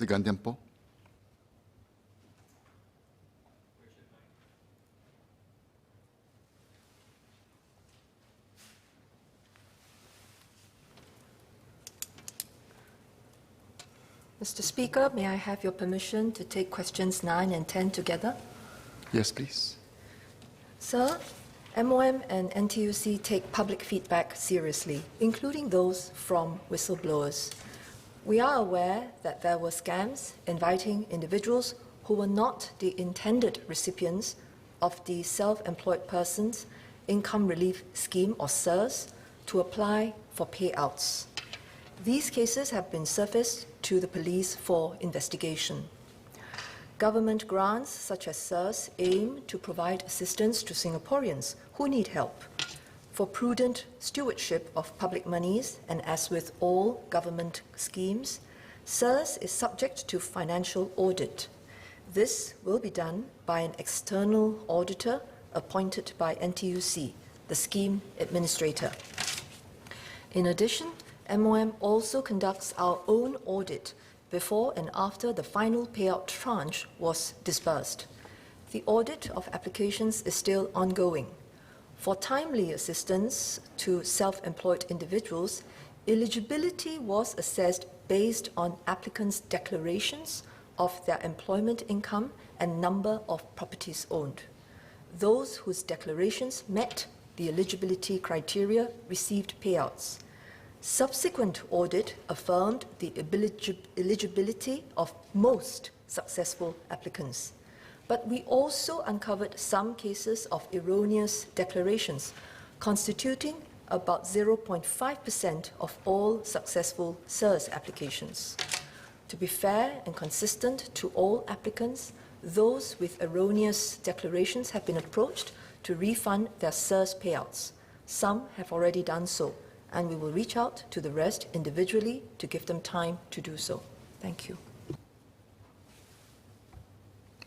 Gantian po. Mr. Speaker, may I have your permission to take questions 9 and 10 together? Yes, please. Sir, MOM and NTUC take public feedback seriously, including those from whistleblowers. We are aware that there were scams inviting individuals who were not the intended recipients of the Self-Employed Persons Income Relief Scheme, or SIRS, to apply for payouts. These cases have been surfaced to the police for investigation. Government grants such as SIRS aim to provide assistance to Singaporeans who need help for prudent stewardship of public monies, and as with all government schemes, SIRS is subject to financial audit. This will be done by an external auditor appointed by NTUC, the scheme administrator. In addition, MOM also conducts our own audit before and after the final payout tranche was disbursed. The audit of applications is still ongoing. For timely assistance to self-employed individuals, eligibility was assessed based on applicants' declarations of their employment income and number of properties owned. Those whose declarations met the eligibility criteria received payouts. Subsequent audit affirmed the eligibility of most successful applicants. But we also uncovered some cases of erroneous declarations, constituting about 0.5% of all successful SIRS applications. To be fair and consistent to all applicants, those with erroneous declarations have been approached to refund their SIRS payouts. Some have already done so, and we will reach out to the rest individually to give them time to do so. Thank you.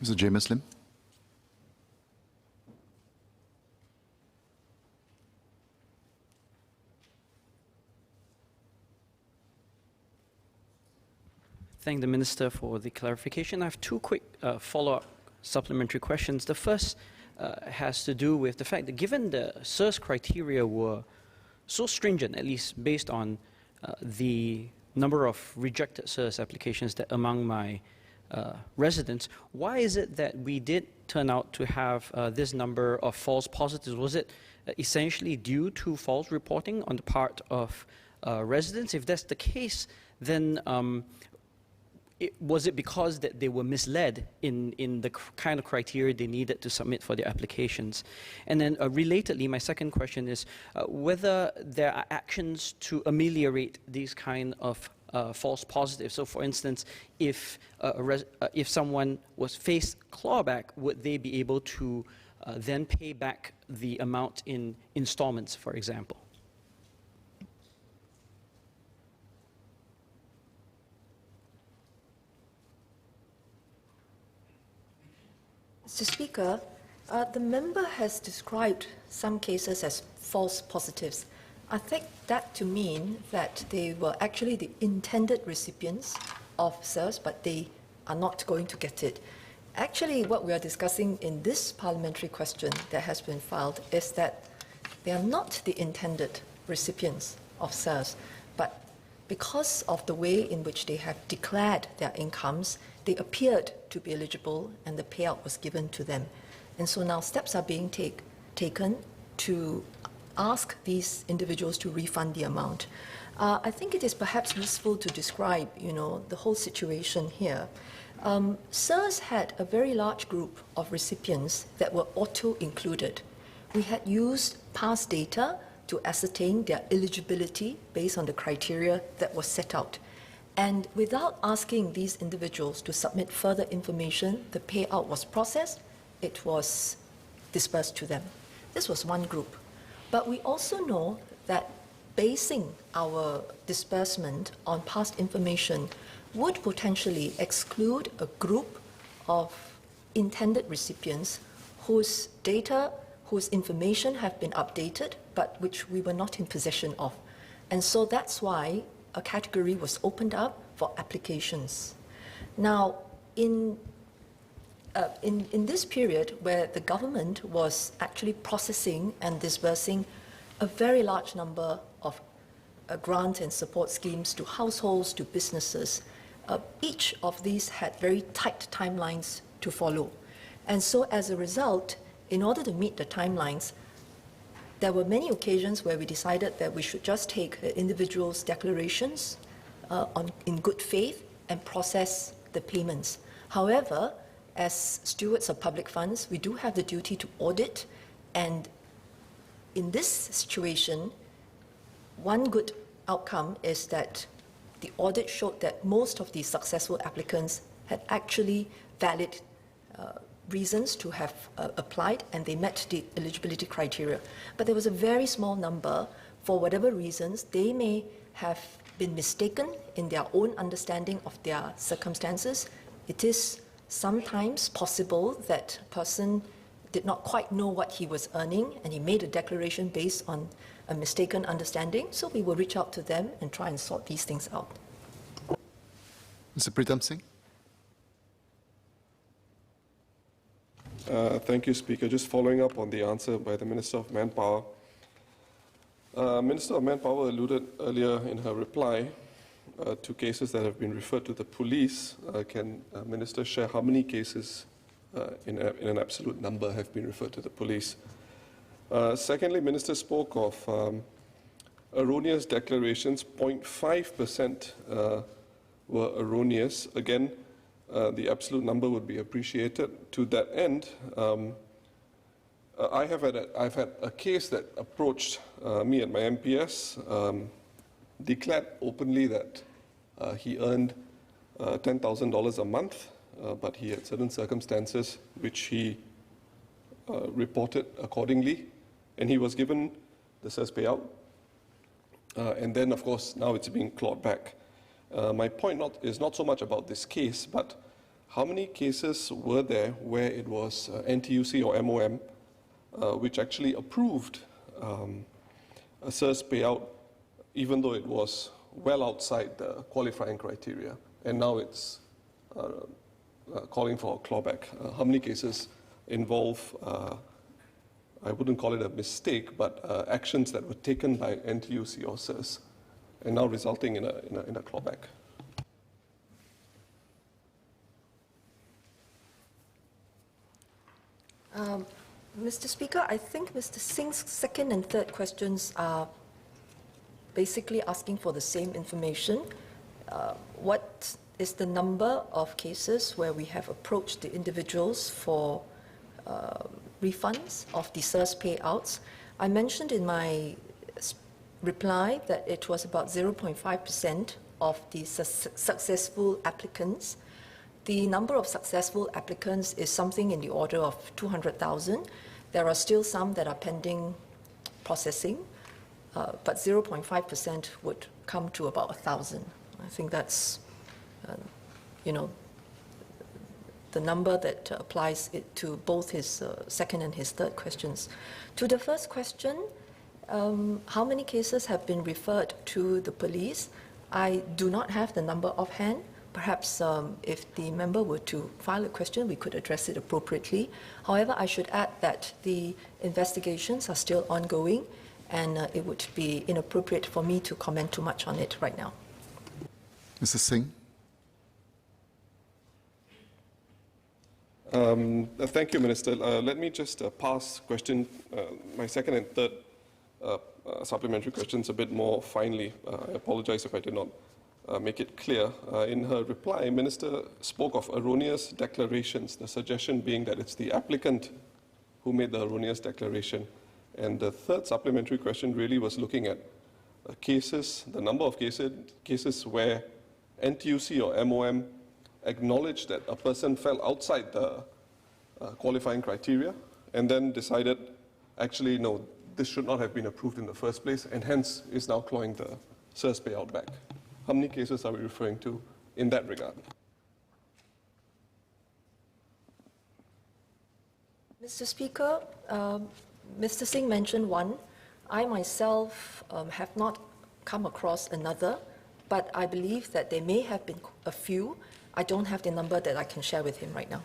Mr. James Lim. Thank the Minister for the clarification. I have two quick follow-up supplementary questions. The first has to do with the fact that given the SIRS criteria were so stringent, at least based on the number of rejected SIRS applications that among my residents, why is it that we did turn out to have this number of false positives? Was it essentially due to false reporting on the part of residents? If that's the case, then was it because that they were misled in the kind of criteria they needed to submit for their applications? And then relatedly, my second question is whether there are actions to ameliorate these kind of false positives. So for instance, if someone was faced clawback, would they be able to then pay back the amount in installments, for example? Mr. Speaker, the member has described some cases as false positives. I take that to mean that they were actually the intended recipients of SIRS, but they are not going to get it. Actually, what we are discussing in this parliamentary question that has been filed is that they are not the intended recipients of SIRS, but because of the way in which they have declared their incomes, they appeared to be eligible and the payout was given to them. And so now steps are being taken to ask these individuals to refund the amount. I think it is perhaps useful to describe, the whole situation here. SIRS had a very large group of recipients that were auto-included. We had used past data to ascertain their eligibility based on the criteria that was set out. And without asking these individuals to submit further information, the payout was processed, it was disbursed to them. This was one group. But we also know that basing our disbursement on past information would potentially exclude a group of intended recipients whose data, whose information have been updated, but which we were not in possession of. And so that's why a category was opened up for applications. Now, in this period where the government was actually processing and disbursing a very large number of grant and support schemes to households, to businesses, each of these had very tight timelines to follow. And so as a result, in order to meet the timelines, there were many occasions where we decided that we should just take individuals' declarations in good faith and process the payments. However, as stewards of public funds, we do have the duty to audit, and in this situation, one good outcome is that the audit showed that most of the successful applicants had actually valid reasons to have applied, and they met the eligibility criteria. But there was a very small number, for whatever reasons, they may have been mistaken in their own understanding of their circumstances. It is sometimes possible that a person did not quite know what he was earning, and he made a declaration based on a mistaken understanding. So we will reach out to them and try and sort these things out. Mr. Pritam Singh? Thank you, Speaker. Just following up on the answer by the Minister of Manpower. Minister of Manpower alluded earlier in her reply to cases that have been referred to the police. Can Minister share how many cases in an absolute number have been referred to the police? Secondly, Minister spoke of erroneous declarations. 0.5% were erroneous. Again, the absolute number would be appreciated. To that end, I've had a case that approached me at my MPS, declared openly that he earned $10,000 a month, but he had certain circumstances which he reported accordingly, and he was given the SIRS payout. And then, of course, now it's being clawed back. My point is not so much about this case, but how many cases were there where it was NTUC or MOM which actually approved a SIRS payout, even though it was well outside the qualifying criteria, and now it's calling for a clawback? How many cases involve, I wouldn't call it a mistake, but actions that were taken by NTUC or SIRS, and now resulting in a clawback? Mr. Speaker, I think Mr. Singh's second and third questions are basically asking for the same information. What is the number of cases where we have approached the individuals for refunds of the SIRS payouts? I mentioned in my reply that it was about 0.5% of the successful applicants. The number of successful applicants is something in the order of 200,000. There are still some that are pending processing, but 0.5% would come to about 1,000. I think that's, the number that applies it to both his second and his third questions. To the first question, how many cases have been referred to the police? I do not have the number offhand. Perhaps if the member were to file a question, we could address it appropriately. However, I should add that the investigations are still ongoing, and it would be inappropriate for me to comment too much on it right now. Mr. Singh? Thank you, Minister. Let me just pass my second and third supplementary questions a bit more finely. I apologize if I did not make it clear. In her reply, Minister spoke of erroneous declarations, the suggestion being that it's the applicant who made the erroneous declaration. And the third supplementary question really was looking at the number of cases where NTUC or MOM acknowledged that a person fell outside the qualifying criteria and then decided, actually, no, this should not have been approved in the first place, and hence is now clawing the SIRS payout back. How many cases are we referring to in that regard? Mr. Speaker, Mr. Singh mentioned one. I myself have not come across another, but I believe that there may have been a few. I don't have the number that I can share with him right now.